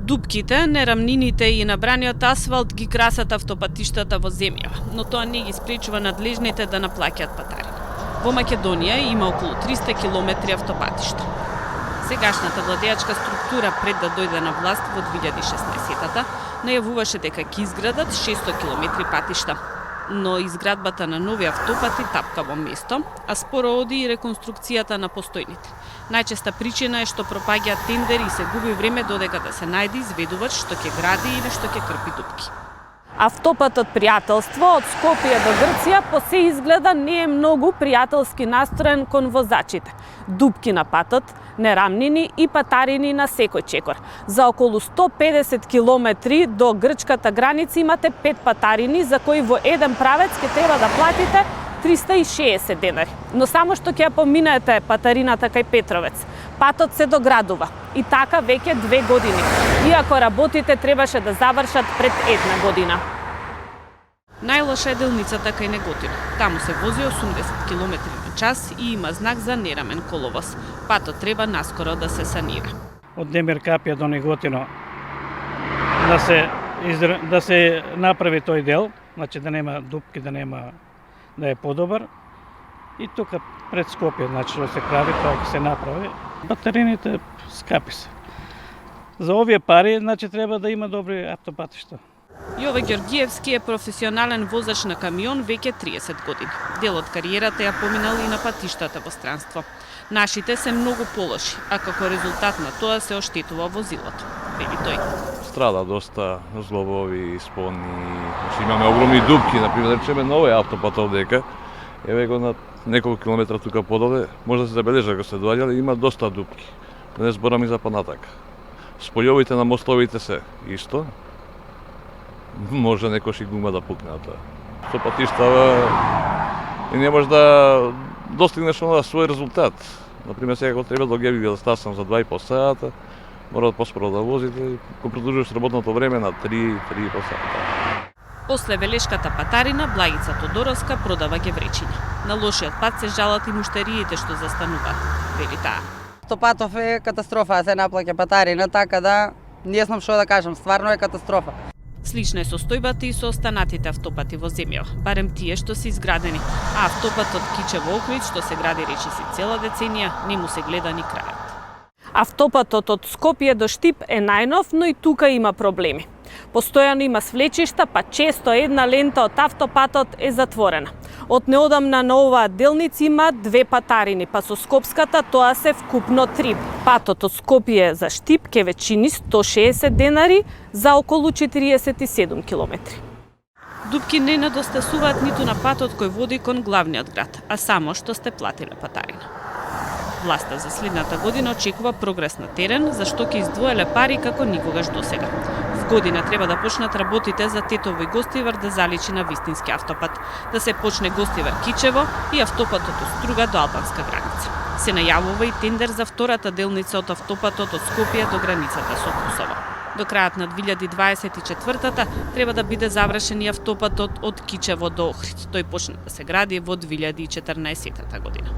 Дупките, нерамнините и набраниот асфалт ги красат автопатиштата во земјава, но тоа не ги спречува надлежните да наплаќаат патари. Во Македонија има околу 300 километри автопатишта. Сегашната владеачка структура пред да дојде на власт во 2016-та најавуваше дека ќе изградат 600 километри патишта. Но изградбата на нови автопати тапка во место, а споро оди и реконструкцијата на постојните. Најчеста причина е што пропаѓаат тендери и се губи време додека да се најде изведувач што ќе гради или што ќе крпи дупки. Автопатот Пријателство од Скопје до Грција по се изгледа не е многу пријателски настроен кон возачите. Дупки на патот, нерамнини и патарини на секој чекор. За околу 150 километри до грчката граница имате 5 патарини за кои во еден правец ќе треба да платите 360 денари. Но само што ќе ја поминете патарината кај Петровец, патот се доградува. И така веќе 2 години. Иако работите требаше да завршат пред 1 година. Најлоша е делницата кај Неготино. Таму се вози 80 км на час и има знак за нерамен коловоз. Патот треба наскоро да се санира. Од Демир Капија до Неготино да се направи тој дел, значи да нема дупки, да е подобар. И тука пред Скопје, значи да се прави, тоа ќе се направи. Патарините скапи се. За овие пари, значи треба да има добри автопатишта. Јове Ѓоргиевски е професионален возач на камион веќе 30 години. Дел од кариерата ја поминал и на патиштата во странство. Нашите се многу полоши, а како резултат на тоа се оштетува возилото, вели тој. Страда доста злобови, спони, значи имаме огромни дупки, например, да речеме на овој автопат овдека, еве го на неколку километра тука подоле, може да се забележи ако се доаѓале, има доста дупки. Да не зборам и за понатака. Спојовите на мостовите се исто, може некош и гума да пукне на тоа. Со патиштава и не може да достигнеш на свој резултат. Например, сега кога треба да ги велостасам за 2,5 сата, мора да поспоро да возите и кога продолжуваш работното време на 3,5 сата. После Велешката патарина, Благица Тодоровска продава гевречиња. На лошиот пат се жалат и муштериите што застануваат, вели таа. Автопатов е катастрофа, се наплаќа патарина, така да не знам што да кажам, стварно е катастрофа. Слична е состојбата и со останатите автопати во земјава, барем тие што се изградени, а автопатот Кичево-Охрид што се гради речиси цела деценија, не му се гледа ни крајот. Автопатот од Скопје до Штип е најнов, но и тука има проблеми. Постојано има свлечишта, па често една лента од автопатот е затворена. Од неодамна на оваа делница има 2 патарини, па со Скопската тоа се вкупно 3. Патот од Скопје за Штип ќе ве чини 160 денари за околу 47 километри. Дупки не недостасуваат ниту на патот кој води кон главниот град, а само што сте платиле патарина. Власта за следната година очекува прогрес на терен, за што ќе издвоеле пари како никогаш досега. В година треба да почнат работите за Тетово и Гостивар да заличи на вистински автопат, да се почне Гостивар Кичево и автопатот од Струга до албанска граница. Се најавува и тендер за втората делница од автопатот од Скопје до границата со Косово. До крајот на 2024-та треба да биде завршен и автопатот од Кичево до Охрид. Тој почна да се гради во 2014 година.